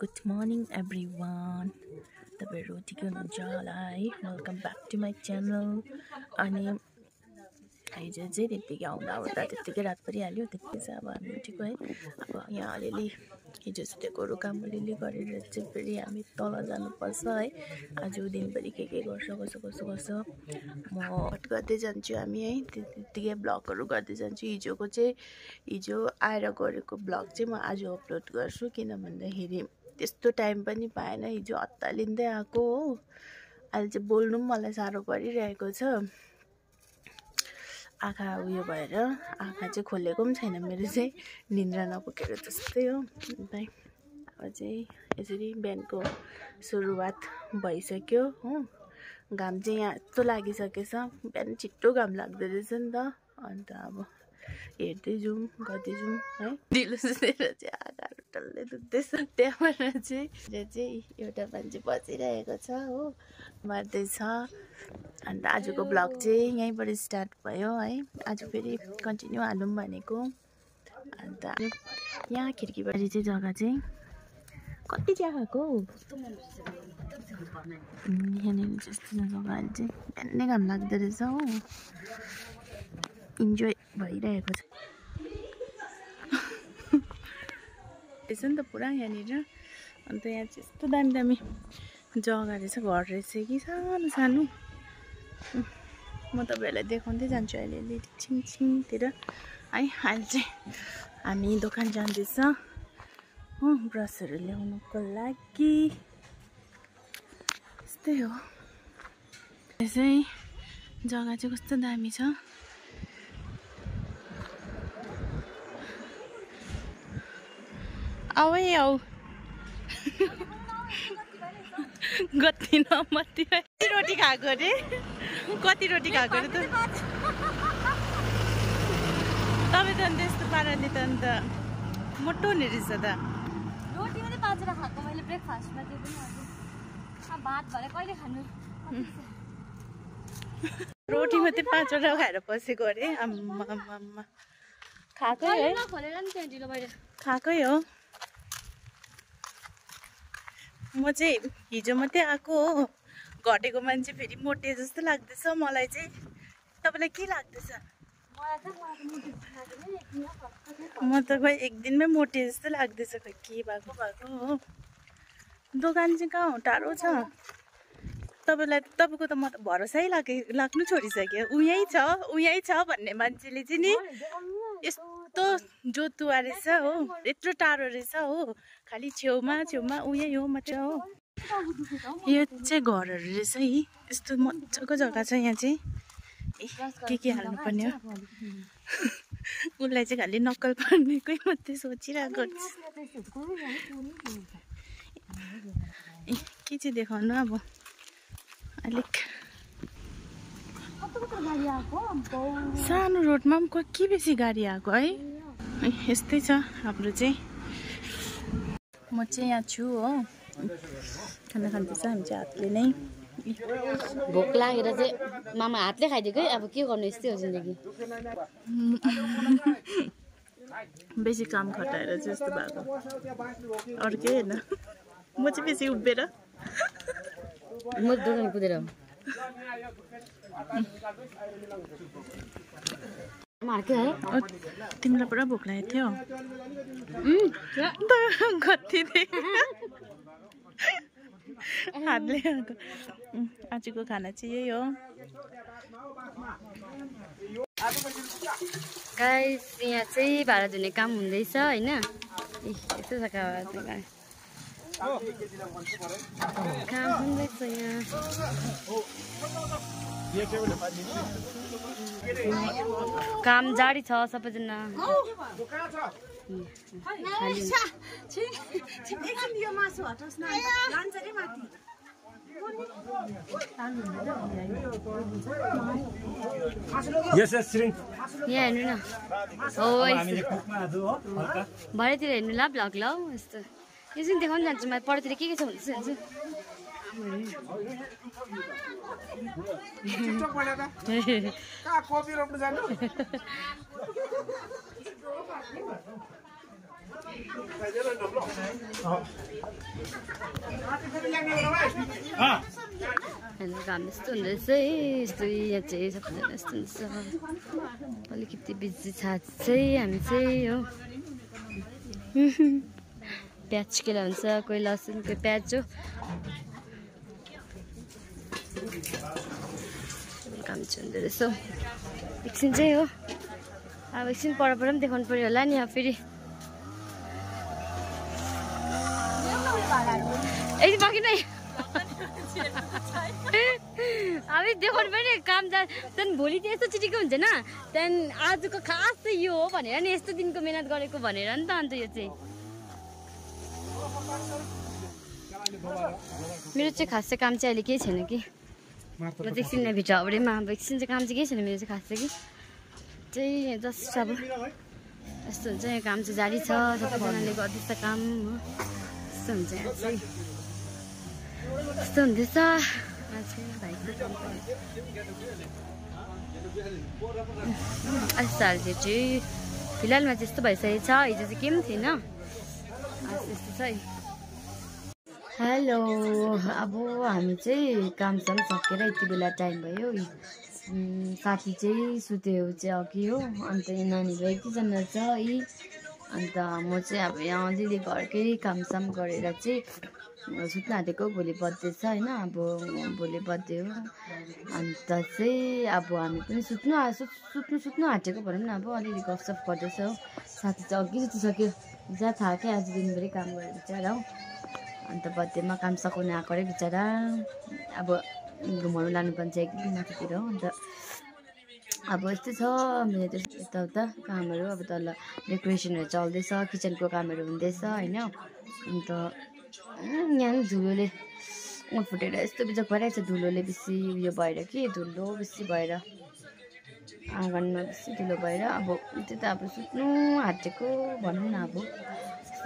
Good morning everyone. तपाईहरु ठिकै हुनुहुन्छ होला है? Welcome back to my channel. अनि हिजो चाहिँ त्यतिकै आउँदा त्यतिकै रात परिहाल्यो। त्यतिकै चाहिँ अब हामी उठेको है। अब यहाँ अलिअलि हिजो सुतेकोहरू काम अलिअलि गरेर चाहिँ फेरि हामी तल जानुपर्छ है। आज दिनभरि के गर्छ कसो गर्छ म गर्दै जान्छु हामी है। त्यतिकै ब्लगहरू गर्दै जान्छु। हिजो आएर गरेको ब्लग चाहिँ म आज अपलोड गर्छु, किन भन्दाखेरि त्यस्तो टाइम पनि पाएन। हिजो हत्तालिँदै आएको हो। अहिले चाहिँ बोल्नु पनि मलाई साह्रो परिरहेको छ। आँखा उयो भएर आँखा चाहिँ खोलेको पनि छैन मेरो चाहिँ, निन्द्रा नपुगेर जस्तै हो। अन्त अब चाहिँ यसरी बिहानको सुरुवात भइसक्यो हो। घाम चाहिँ यहाँ यस्तो लागिसकेछ, बिहान छिट्टो घाम लाग्दो रहेछ नि त। अन्त अब हेर्दै जाउँ गर्दै जाउँ है। ढिलो सुतेर चाहिँ आँखाहरू डल्लै दुख्दैछ। त्यहाँबाट चाहिँ एउटा मान्छे बसिरहेको छ हो, मार्दैछ। अन्त आजको ब्लग चाहिँ यहीँबाट स्टार्ट भयो है। आज फेरि कन्टिन्यू हालौँ भनेको। अन्त यहाँ खिड्कीबाट चाहिँ जग्गा चाहिँ कति चिया खाएको यहाँनिर जस्तो जग्गाहरू चाहिँ बिहानै घाम लाग्दो रहेछ हो। इन्जोय भइरहेको छ त्यसो नि त पुरा यहाँनिर। अन्त यहाँ चाहिँ यस्तो दामी दामी जग्गा रहेछ, घर रहेछ कि सानो सानो। म तपाईँहरूलाई देखाउँदै जान्छु अहिले छिङतिर है। अहिले चाहिँ हामी दोकान जाँदैछ हो, ब्रसहरू ल्याउनुको लागि। यस्तै हो। यसै जग्गा चाहिँ कस्तो दामी छ। आऊ है आऊ। गति नमती कति रोटी खाएको अरे? कति रोटी खाएको अरे त? तपाईँ त अन्त यस्तो पाराले त अन्त मोटो हुने रहेछ त। रोटी मात्रै 5 वटा खाएको मैले ब्रेकफास्टमा। त्यो पनि अब भात भरे कहिले खानु? रोटी मात्रै 5 वटा खाएर बसेको अरे। आम्मा खाएकै है? खोलेर नि त्यहाँ ढिलो भएर खाएकै हो। म चाहिँ हिजो मात्रै आएको हो। घटेको मान्छे फेरि मोटे जस्तो लाग्दैछ मलाई चाहिँ। तपाईँलाई के लाग्दैछ? म त खोइ एक दिनमै मोटे जस्तो लाग्दैछ। खोइ के भएको हो। दोकान चाहिँ कहाँ हो? टाढो छ। तपाईँको त म त भरोसै लाग्नु छोडिसक्यो। उहीँ छ भन्ने मान्छेले चाहिँ नि यस्तो जोतुवा रहेछ हो, यत्रो टाढो रहेछ हो। खालि छेउमा उहीँ हो मात्रै हो। यो चाहिँ घरहरू रहेछ है। यस्तो मजाको जग्गा छ यहाँ चाहिँ। के हाल्नुपर्ने हो? उसलाई चाहिँ खालि नक्कल पर्नेकै मात्रै सोचिरहेको के चाहिँ देखाउनु अब। अलिक सानो रोडमा पनि के बेसी गाडी आएको है। यस्तै छ हाम्रो चाहिँ। म चाहिँ यहाँ छु हो, खाना खाँदैछ हामी चाहिँ हातले नै। भोक लागेर चाहिँ मामा हातले खाइदिएको है। अब के गर्नु, यस्तै हो जिन्दगी। बेसी काम खटाएर चाहिँ यस्तो भएको, अरू केही होइन। म चाहिँ बेसी उभिएर म दोकान कुदेर तिमीलाई पुरा भोक लागेको थियो? कति हातले आएको। आजको खाना चाहिँ यही हो गाइस। यहाँ चाहिँ भाडा धुने काम हुँदैछ होइन। यस्तो छ काम हुँदैछ यहाँ। काम जारी छ सबैजना। यहाँ हेर्नु न हो, भरेतिर हेर्नु ल भ्लग ल। यस्तो यो चाहिँ देखाउनु जान्छु म परतिर के छ भन्दैछु हेर्छु। काम यस्तो हुँदो रहेछ है यस्तो यहाँ चाहिँ सबैजना यस्तो हुन्छ अलिकति बिजी छ चाहिँ हामी चाहिँ हो प्याज केला हुन्छ कोही लसुन कोही प्याज हो काम चाहिँ हुँदो रहेछ एकछिन चाहिँ हो अब एकछिन पर पनि देखाउनु पर्यो होला नि अब फेरि एकछिन बाँकी नै अब देखाउनु पर्यो काम त्यहाँदेखि भोलि चाहिँ यस्तो चिटिको हुन्छ न त्यहाँदेखि आजको खास चाहिँ यो हो भनेर नि यस्तो दिनको मिहिनेत गरेको भनेर नि त अन्त यो चाहिँ मेरो चाहिँ खास चाहिँ काम चाहिँ अहिले केही छैन कि म चाहिँ एकछिन भित्र अबडेमा अब एकछिन चाहिँ काम चाहिँ केही छैन मेरो चाहिँ खास चाहिँ जस्ट अब यस्तो हुन्छ यहाँ काम चाहिँ जारी छ सबैजनाले गर्दैछ काम हो यस्तो हुन्छ यहाँ चाहिँ यस्तो हुँदैछ भाइको अहिले चाहिँ फिलहालमा चाहिँ यस्तो भइसकेको छ हिजो चाहिँ के पनि थिएन यस्तो छ है हेलो अब हामी चाहिँ कामसाम सकेर यति बेला टाइम भयो साथी चाहिँ सुत्यो चाहिँ अघि हो अन्त यहाँ नानीहरू एक दुईजना छ है अन्त म चाहिँ अब यहाँ अलिअलि घरकै कामसाम गरेर चाहिँ सुत्न आँटेको भोलि बर्थडे छ होइन अब भोलि बर्थडे हो अन्त चाहिँ अब हामी पनि सुत्नु आँटेको भनौँ न अब अलिअलि गफसफ गर्दैछ हो साथी चाहिँ अघि सुतिसक्यो जहाँ थाहा आज दिनभरि काम गरेर बिचरा हो अन्त बर्थडेमा काम सघाउनु आएको अरे बिचरा अब घुमाउनु लानुपर्छ एक दिन माथितिर हो अन्त अब यस्तै छ मेरो त यताउता कामहरू अब तल डेकोरेसनहरू चल्दैछ किचनको कामहरू हुँदैछ होइन अन्त यहाँ धुलोले फुटेर यस्तो बिजक भइरहेको छ धुलोले बेसी उयो भएर कि धुलो बेसी भएर आँगनमा बेसी धुलो भएर अब त्यो त अब सुत्नु आँटेको भनौँ न अब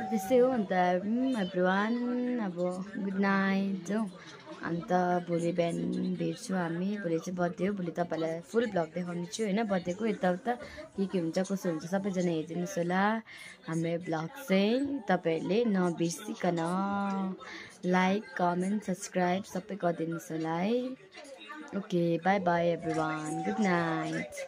त्यस्तै हो अन्त एभ्रिवान अब गुड नाइट हो अन्त भोलि बिहान भेट्छु हामी भोलि चाहिँ बर्थडे हो भोलि तपाईँलाई फुल भ्लग देखाउने छु होइन बर्थडेको यताउता के हुन्छ कसो हुन्छ सबैजना हेरिदिनुहोस् होला हाम्रो भ्लग चाहिँ तपाईँहरूले नबिर्सिकन लाइक कमेन्ट सब्सक्राइब सबै गरिदिनुहोस् होला है okay by by everyone good night